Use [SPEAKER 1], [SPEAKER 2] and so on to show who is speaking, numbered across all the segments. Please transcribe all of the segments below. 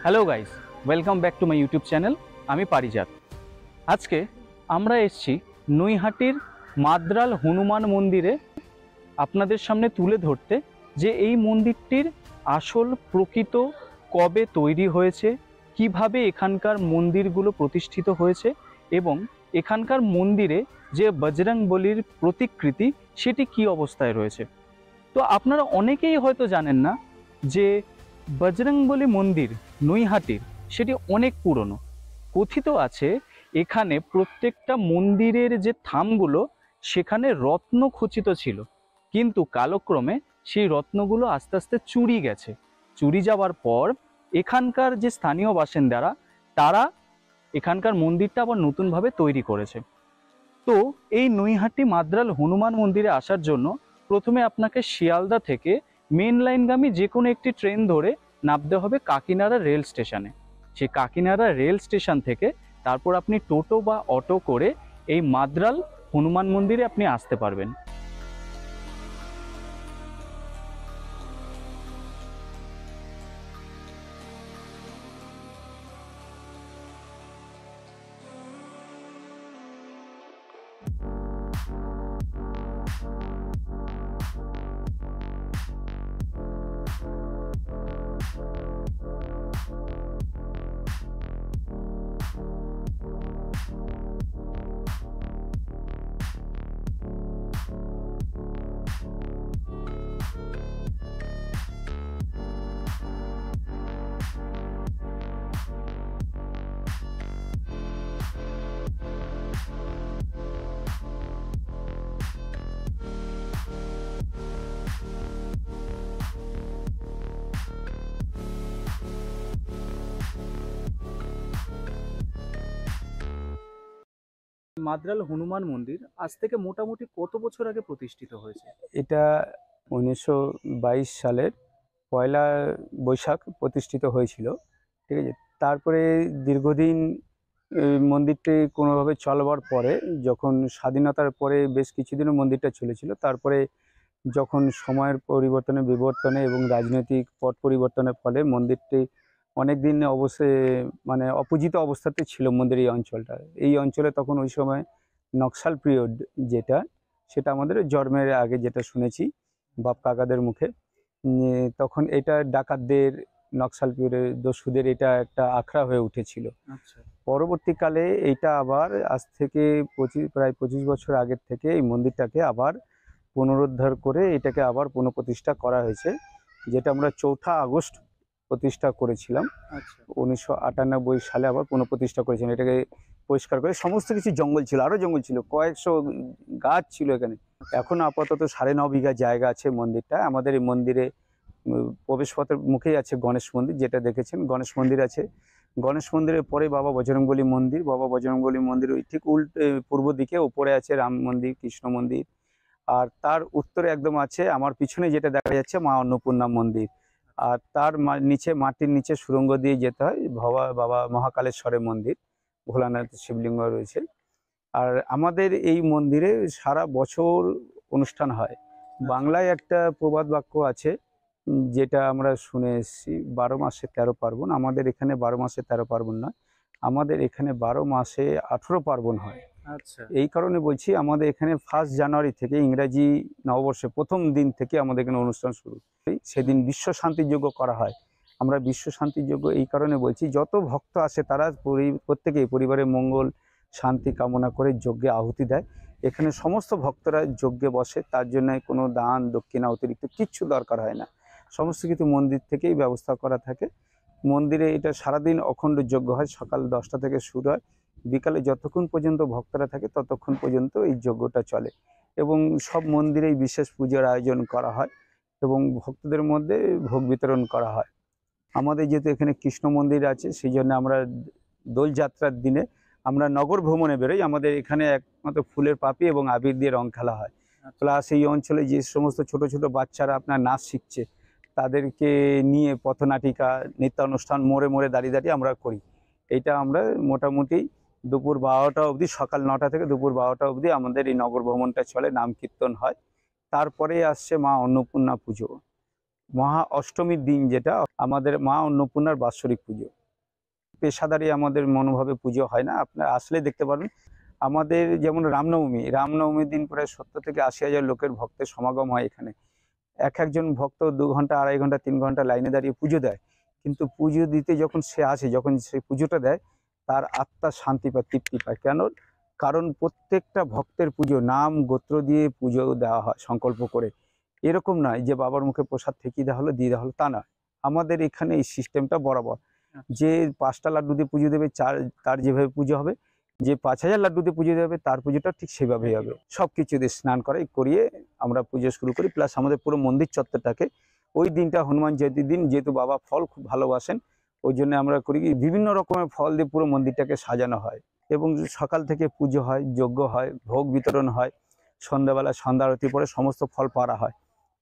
[SPEAKER 1] Hello guys, welcome back to my YouTube channel. আমি পারিজাত। আজকে আমরা এসেছি নৈহাটির মাদ্রাল হনুমান মন্দিরে আপনাদের সামনে তুলে ধরতে যে এই মন্দিরটির আসল প্রকৃত কবে তৈরি হয়েছে, কিভাবে এখানকার মন্দিরগুলো প্রতিষ্ঠিত হয়েছে এবং এখানকার মন্দিরে যে বজরংবলীর প্রতিকৃতি সেটি কি অবস্থায় রয়েছে। তো আপনারা অনেকেই হয়তো জানেন না যে বজরংবলী মন্দির নৈহাটির সেটি অনেক পুরনো। কথিত আছে এখানে প্রত্যেকটা মন্দিরের যে থামগুলো সেখানে রত্ন খচিত ছিল, কিন্তু কালক্রমে সেই রত্নগুলো আস্তে আস্তে চুরি গেছে। চুরি যাওয়ার পর এখানকার যে স্থানীয় বাসিন্দারা তারা এখানকার মন্দিরটা আবার নতুনভাবে তৈরি করেছে। তো এই নৈহাটি মাদ্রাল হনুমান মন্দিরে আসার জন্য প্রথমে আপনাকে শিয়ালদা থেকে মেন লাইনগামী যে কোনো একটি ট্রেন ধরে নামতে হবে কাকিনাড়া রেল স্টেশনে। সেই কাকিনাড়া রেল স্টেশন থেকে তারপর আপনি টোটো বা অটো করে এই মাদ্রাল হনুমান মন্দিরে আপনি আসতে পারবেন। মাদ্রাল হনুমান মন্দির আজ থেকে মোটামুটি কত বছর আগে প্রতিষ্ঠিত হয়েছে?
[SPEAKER 2] এটা 1922 সালের পয়লা বৈশাখ প্রতিষ্ঠিত হয়েছিল। ঠিক আছে, তারপরে দীর্ঘদিন মন্দিরটি কোনোভাবে চলবার পরে, যখন স্বাধীনতার পরে বেশ কিছুদিনও মন্দিরটা চলেছিল, তারপরে যখন সময়ের বিবর্তনে এবং রাজনৈতিক পট পরিবর্তনের ফলে মন্দিরটি অনেক দিন মানে অপূজিত অবস্থাতে ছিল। মন্দির এই অঞ্চলে তখন ওই সময় নকশাল পিরিয়ড সেটা আমাদের জন্মের আগে যেটা শুনেছি বাপ কাকাদের মুখে, তখন এটা ডাকাতদের, নকশাল পিরিয়ডের দস্যুদের এটা একটা আখড়া হয়ে উঠেছিল।
[SPEAKER 1] আচ্ছা।
[SPEAKER 2] পরবর্তীকালে এইটা আবার আজ থেকে প্রায় 25 বছর আগের থেকে এই মন্দিরটাকে আবার পুনরুদ্ধার করে এটাকে আবার পুনঃপ্রতিষ্ঠা করা হয়েছে, যেটা আমরা 4 আগস্ট প্রতিষ্ঠা করেছিলাম।
[SPEAKER 1] আচ্ছা।
[SPEAKER 2] 1998 সালে আবার পুনঃপ্রতিষ্ঠা করেছিলেন। এটাকে পরিষ্কার করে, সমস্ত কিছু জঙ্গল ছিল, আরো জঙ্গল ছিল, কয়েকশো গাছ ছিল এখানে। এখন আপাতত 9.5 বিঘা জায়গা আছে মন্দিরটা। আমাদের এই মন্দিরে প্রবেশপথের মুখেই আছে গণেশ মন্দির, যেটা দেখেছেন। গণেশ মন্দির আছে, গণেশ মন্দিরের পরে বাবা বজরংবলী মন্দির। বাবা বজরংবলী মন্দির ওই ঠিক পূর্ব দিকে উপরে আছে রাম মন্দির, কৃষ্ণ মন্দির। আর তার উত্তরে একদম আছে আমার পিছনে যেটা দেখা যাচ্ছে মা অন্নপূর্ণা মন্দির। আর তার নিচে, মাটির নিচে সুড়ঙ্গ দিয়ে যেতে হয় বাবা মহাকালেশ্বরের মন্দির, ভোলানাথ শিবলিঙ্গ রয়েছে। আর আমাদের এই মন্দিরে সারা বছর অনুষ্ঠান হয়। বাংলায় একটা প্রবাদ বাক্য আছে যেটা আমরা শুনে এসেছি, 12 মাসে 13 পার্বণ। আমাদের এখানে 12 মাসে 13 পার্বণ নয়, আমাদের এখানে 12 মাসে 18 পার্বণ হয়।
[SPEAKER 1] আচ্ছা।
[SPEAKER 2] এই কারণে বলছি, আমাদের এখানে 1 জানুয়ারি থেকে ইংরাজি নববর্ষের প্রথম দিন থেকে আমাদের এখানে অনুষ্ঠান শুরু। সেদিন বিশ্ব শান্তি যজ্ঞ করা হয়। আমরা বিশ্ব শান্তি যজ্ঞ এই কারণে বলছি, যত ভক্ত আসে তারা প্রত্যেকেই পরিবারের মঙ্গল শান্তি কামনা করে যজ্ঞে আহুতি দেয়। এখানে সমস্ত ভক্তরা যজ্ঞে বসে, তার জন্য কোনো দান দক্ষিণা অতিরিক্ত কিচ্ছু দরকার হয় না, সমস্ত কিছু মন্দির থেকেই ব্যবস্থা করা থাকে। মন্দিরে এটা সারাদিন অখণ্ড যজ্ঞ হয়, সকাল 10টা থেকে শুরু হয়, বিকালে যতক্ষণ পর্যন্ত ভক্তরা থাকে ততক্ষণ পর্যন্ত এই যজ্ঞটা চলে। এবং সব মন্দিরেই বিশেষ পূজার আয়োজন করা হয় এবং ভক্তদের মধ্যে ভোগ বিতরণ করা হয়। আমাদের যেহেতু এখানে কৃষ্ণ মন্দির আছে, সেই জন্য আমরা দোলযাত্রার দিনে আমরা নগর ভ্রমণে বেরোই। আমাদের এখানে একমাত্র ফুলের পাপড়ি এবং আবির দিয়ে রং খেলা হয়। প্লাস এই অঞ্চলে যে সমস্ত ছোট ছোট বাচ্চারা আপনার নাচ শিখছে, তাদেরকে নিয়ে পথনাটিকা, নৃত্যানুষ্ঠান মোড়ে মোড়ে দাঁড়িয়ে দাঁড়িয়ে আমরা করি। এইটা আমরা মোটামুটি দুপুর 12টা অবধি, সকাল 9টা থেকে দুপুর 12টা অবধি আমাদের এই নগর ভ্রমণটা চলে, নাম কীর্তন হয়। তারপরে আসছে মা অন্নপূর্ণা পুজো, মহা অষ্টমীর দিন, যেটা আমাদের মা অন্নপূর্ণার বাৎসরিক পুজো। পেশাদারি আমাদের মনোভাবে পুজো হয় না, আপনারা আসলে দেখতে পারবেন। আমাদের যেমন রামনবমীর দিন প্রায় 70 থেকে 80,000 লোকের ভক্তের সমাগম হয় এখানে। একজন ভক্ত 2 ঘন্টা, 2.5 ঘন্টা, 3 ঘন্টা লাইনে দাঁড়িয়ে পুজো দেয়, কিন্তু পুজো দিতে যখন সে আসে, যখন সে পুজোটা দেয়, তার আত্মা শান্তি পায়, তৃপ্তি পায়। কেন? কারণ প্রত্যেকটা ভক্তের পুজো নাম গোত্র দিয়ে পুজো দেওয়া হয় সংকল্প করে। এরকম নয় যে বাবার মুখে প্রসাদ ঠেকিয়ে দেওয়া হলো, দিয়ে দেওয়া হলো, তা না। আমাদের এখানে এই সিস্টেমটা বরাবর, যে 5টা লাড্ডু দিয়ে পুজো দেবে, তার যেভাবে পুজো হবে, যে 5,000 লাড্ডু দিয়ে পুজো দেবে তার পুজোটা ঠিক সেভাবেই হবে। সবকিছু দিয়ে স্নান করিয়ে আমরা পুজো শুরু করি। প্লাস আমাদের পুরো মন্দির চত্বরটাকে ওই দিনটা হনুমান জয়ন্তীর দিন, যেহেতু বাবা ফল খুব ভালোবাসেন, ওই জন্য আমরা করি কি বিভিন্ন রকমের ফল দিয়ে পুরো মন্দিরটাকে সাজানো হয়। এবং সকাল থেকে পুজো হয়, যজ্ঞ হয়, ভোগ বিতরণ হয়, সন্ধ্যাবেলা সন্ধ্যা আরতি পরে সমস্ত ফল পাড়া হয়।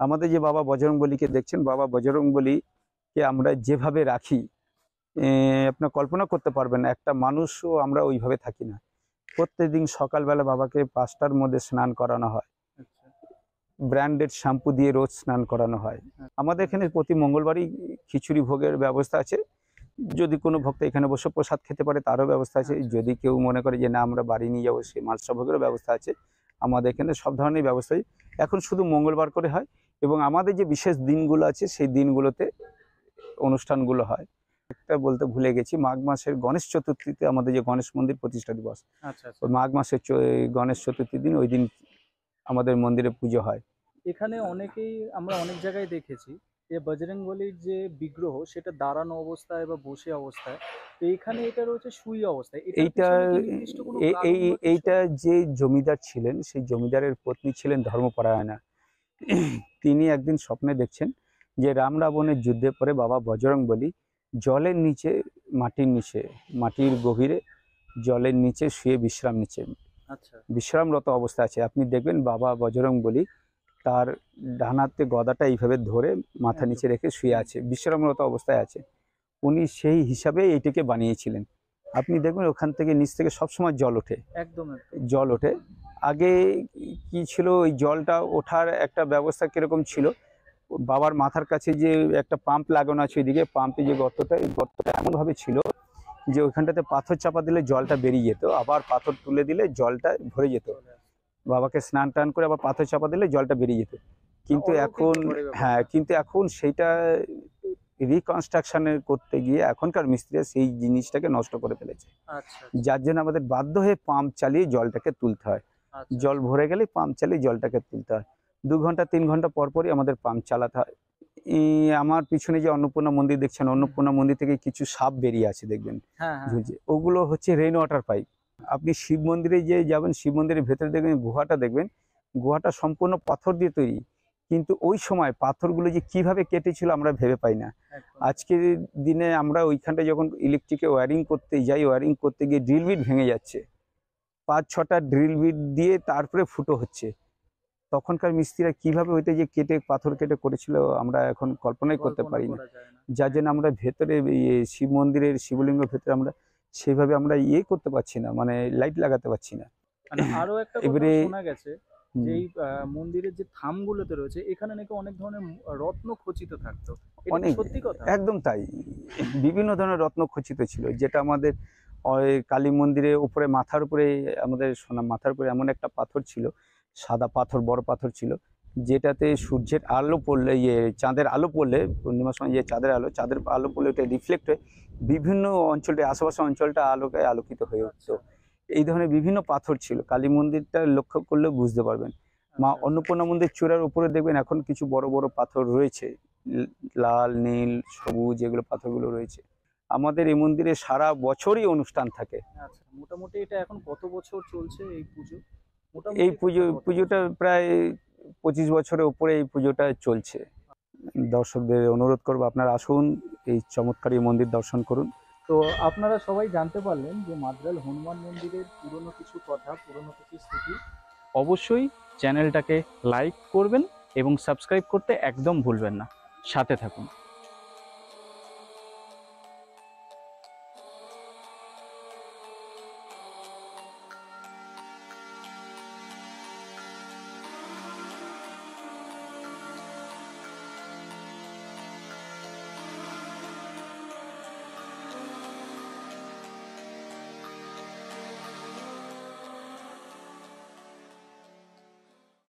[SPEAKER 2] আমাদের যে বাবা বজরংবলীকে দেখছেন, বাবা বজরংবলীকে আমরা যেভাবে রাখি, আপনার কল্পনা করতে পারবেন না। একটা মানুষও আমরা ওইভাবে থাকি না। প্রত্যেকদিন সকালবেলা বাবাকে 5টার মধ্যে স্নান করানো হয়, ব্র্যান্ডেড শ্যাম্পু দিয়ে রোজ স্নান করানো হয়। আমাদের এখানে প্রতি মঙ্গলবারই খিচুড়ি ভোগের ব্যবস্থা আছে। যদি কোনো ভক্ত এখানে বসে প্রসাদ খেতে পারে তারও ব্যবস্থা আছে। যদি কেউ মনে করে যে না আমরা বাড়ি নিয়ে যাবো, সেই মালসা ভোগেরও ব্যবস্থা আছে। আমাদের এখানে সব ধরনের ব্যবস্থাই এখন শুধু মঙ্গলবার করে হয়, এবং আমাদের যে বিশেষ দিনগুলো আছে সেই দিনগুলোতে অনুষ্ঠানগুলো হয়। একটা বলতে ভুলে গেছি, মাঘ মাসের গণেশ চতুর্থীতে আমাদের যে গণেশ মন্দির প্রতিষ্ঠা দিবস, ওই মাঘ মাসের গণেশ চতুর্থীর দিন, ওই দিন আমাদের মন্দিরে পুজো হয়।
[SPEAKER 1] এখানে আমরা অনেক জায়গায় দেখেছি যে বজরংবলীর যে বিগ্রহ সেটা দাঁড়ানো অবস্থায় বা বসে অবস্থায়, তো এখানে এটা রয়েছে শুয়ে অবস্থায়।
[SPEAKER 2] এইটা যে জমিদার ছিলেন, সেই জমিদারের পত্নী ছিলেন ধর্মপরায়ণা। তিনি একদিন স্বপ্নে দেখছেন যে রাম রাবণের যুদ্ধের পরে বাবা বজরংবলী জলের নিচে, মাটির গভীরে জলের নিচে শুয়ে বিশ্রাম নিচ্ছেন।
[SPEAKER 1] আচ্ছা,
[SPEAKER 2] বিশ্রামরত অবস্থা আছে। আপনি দেখবেন বাবা বজরংবলী তার ডান হাতে গদাটা এইভাবে ধরে মাথা নিচে রেখে শুয়ে আছে, বিশ্রামরত অবস্থায় আছে। উনি সেই হিসাবে এইটাকে বানিয়েছিলেন। আপনি দেখবেন ওখান থেকে নিচ থেকে সবসময় জল ওঠে, জল ওঠে। আগে কি ছিল, ওই জলটা ওঠার একটা ব্যবস্থা কিরকম ছিল, বাবার মাথার কাছে যে একটা পাম্প লাগানো আছে, ওইদিকে পাম্পে যে গর্তটা, এই গর্তটা এমনভাবে ছিল যে ওইখানটাতে পাথর চাপা দিলে জলটা বেরিয়ে যেত, আবার পাথর তুলে দিলে জলটা ভরে যেত। বাবাকে স্নান টান করে আবার পাথর চাপা দিলে জলটা বেরিয়ে যেত। কিন্তু এখন সেইটা রিকনস্ট্রাকশনের করতে গিয়ে এখনকার মিস্ত্রিরা সেই জিনিসটাকে নষ্ট করে ফেলেছে। যার জন্য আমাদের বাধ্য হয়ে পাম্প চালিয়ে জলটাকে তুলতে হয়। জল ভরে গেলে পাম্প চালিয়ে জলটাকে তুলতে হয়। 2 ঘন্টা 3 ঘন্টা পরপরই আমাদের পাম্প চালাতে হয়। আমার পিছনে যে অন্নপূর্ণা মন্দির দেখছেন, অন্নপূর্ণা মন্দির থেকে কিছু সাপ বেরিয়ে আছে দেখবেন, ওগুলো হচ্ছে রেইন ওয়াটার পাইপ। আপনি শিব মন্দিরে যে যাবেন, শিব মন্দিরের ভেতরে দেখবেন গুহাটা সম্পূর্ণ পাথর দিয়ে তৈরি, কিন্তু ওই সময় পাথরগুলো যে কিভাবে কেটেছিল আমরা ভেবে পাই না। আজকের দিনে আমরা ওইখানটা যখন ইলেকট্রিকে ওয়্যারিং করতে যাই, ওয়্যারিং করতে গিয়ে ড্রিল বিট ভেঙে যাচ্ছে, 5-6টা ড্রিল বিট দিয়ে তারপরে ফুটো হচ্ছে। তখনকার মিস্ত্রিরা কিভাবে হইতে যে পাথর কেটে করেছিল আমরা এখন কল্পনাই করতে পারি না। যার জন্য আমরা ভেতরে শিব মন্দিরের শিবলিঙ্গ ভেতরে আমরা সেইভাবে আমরা করতে পারছি না, মানে লাইট লাগাতে পারছি না।
[SPEAKER 1] আরো একটা কথা শোনা গেছে যে এই মন্দিরের যে থামগুলোতে রয়েছে এখানে নাকি অনেক ধরনের রত্ন খচিত থাকতো,
[SPEAKER 2] অনেক,
[SPEAKER 1] সত্যি কথা?
[SPEAKER 2] একদম তাই। বিভিন্ন ধরনের রত্ন খচিত ছিল, যেটা আমাদের কালী মন্দিরের উপরে মাথার উপরে, আমাদের সোনা মাথার উপরে এমন একটা পাথর ছিল, সাদা পাথর, বড় পাথর ছিল, যেটাতে সূর্যের আলো পড়লে, চাঁদের আলো পড়লে, পূর্ণিমার সময় যে চাঁদের আলো পড়লে ওটা রিফ্লেক্ট হয়ে বিভিন্ন অঞ্চলটা, আশেপাশের অঞ্চলটা আলোকিত হয়ে উঠতো। এই ধরনের বিভিন্ন পাথর ছিল। কালী মন্দিরটা লক্ষ্য করলে বুঝতে পারবেন। মা অন্নপূর্ণা মন্দির চূড়ার উপরে দেখবেন এখন কিছু বড় বড় পাথর রয়েছে, লাল, নীল, সবুজ, এগুলো পাথরগুলো রয়েছে। আমাদের এই মন্দিরে সারা বছরই অনুষ্ঠান থাকে।
[SPEAKER 1] আচ্ছা, মোটামুটি এটা এখন কত বছর চলছে এই পুজো?
[SPEAKER 2] এই পুজোটা প্রায় 25 বছরের উপরে এই পুজোটা চলছে। দর্শকদের অনুরোধ করবো আপনারা আসুন, এই চমৎকার এই মন্দির দর্শন করুন।
[SPEAKER 1] তো আপনারা সবাই জানতে পারলেন যে মাদ্রাল হনুমান মন্দিরের পুরনো কিছু কথা, পুরনো কিছু স্মৃতি। অবশ্যই চ্যানেলটাকে লাইক করবেন এবং সাবস্ক্রাইব করতে একদম ভুলবেন না। সাথে থাকুন।